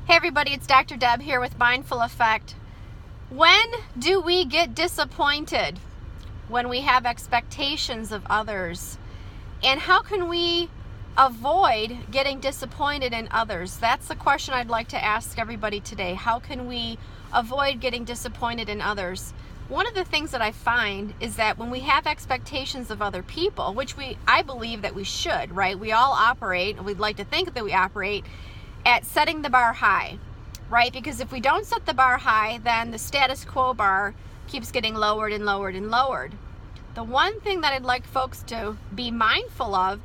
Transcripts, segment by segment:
Hey everybody, it's Dr. Deb here with Mindful Effect. When do we get disappointed? When we have expectations of others. And how can we avoid getting disappointed in others? That's the question I'd like to ask everybody today. How can we avoid getting disappointed in others? One of the things that I find is that when we have expectations of other people, which I believe that we should, right? We all operate, and we'd like to think that we operate at setting the bar high, right? Because if we don't set the bar high, then the status quo bar keeps getting lowered and lowered and lowered. The one thing that I'd like folks to be mindful of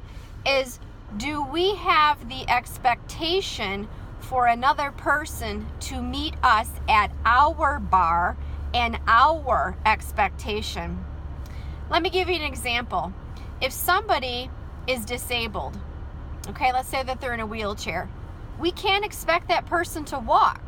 is, do we have the expectation for another person to meet us at our bar and our expectation? Let me give you an example. If somebody is disabled, okay, let's say that they're in a wheelchair, we can't expect that person to walk.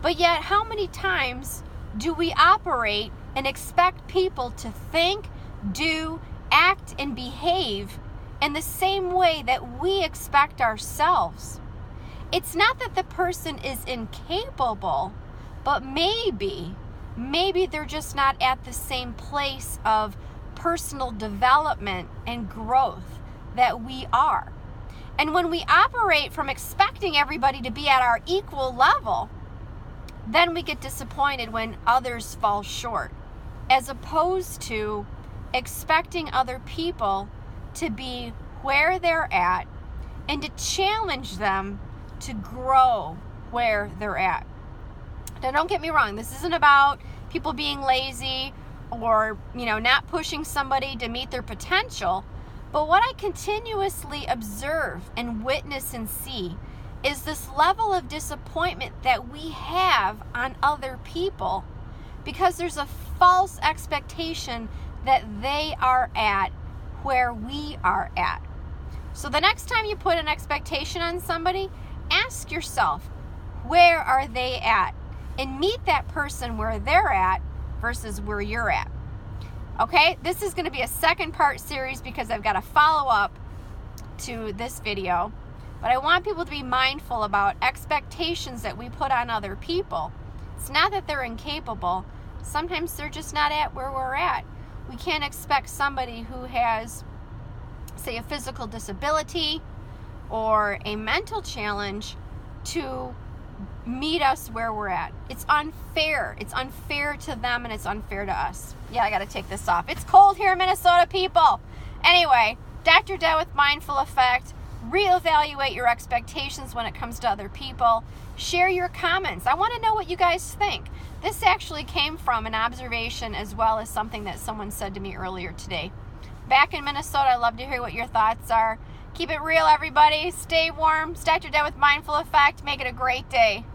But yet, how many times do we operate and expect people to think, do, act, and behave in the same way that we expect ourselves? It's not that the person is incapable, but maybe they're just not at the same place of personal development and growth that we are. And when we operate from expecting everybody to be at our equal level, then we get disappointed when others fall short, as opposed to expecting other people to be where they're at and to challenge them to grow where they're at. Now, don't get me wrong. This isn't about people being lazy or, not pushing somebody to meet their potential. But what I continuously observe and witness and see is this level of disappointment that we have on other people because there's a false expectation that they are at where we are at. So the next time you put an expectation on somebody, ask yourself, where are they at? And meet that person where they're at versus where you're at. Okay, this is going to be a second part series because I've got a follow-up to this video. But I want people to be mindful about expectations that we put on other people. It's not that they're incapable. Sometimes they're just not at where we're at. We can't expect somebody who has, say, a physical disability or a mental challenge to meet us where we're at. It's unfair. It's unfair to them and it's unfair to us. Yeah, I got to take this off. It's cold here in Minnesota, people. Anyway, Dr. Deb with Mindful Effect. Reevaluate your expectations when it comes to other people. Share your comments. I want to know what you guys think. This actually came from an observation as well as something that someone said to me earlier today. Back in Minnesota, I'd love to hear what your thoughts are. Keep it real, everybody. Stay warm. It's Dr. Deb with Mindful Effect. Make it a great day.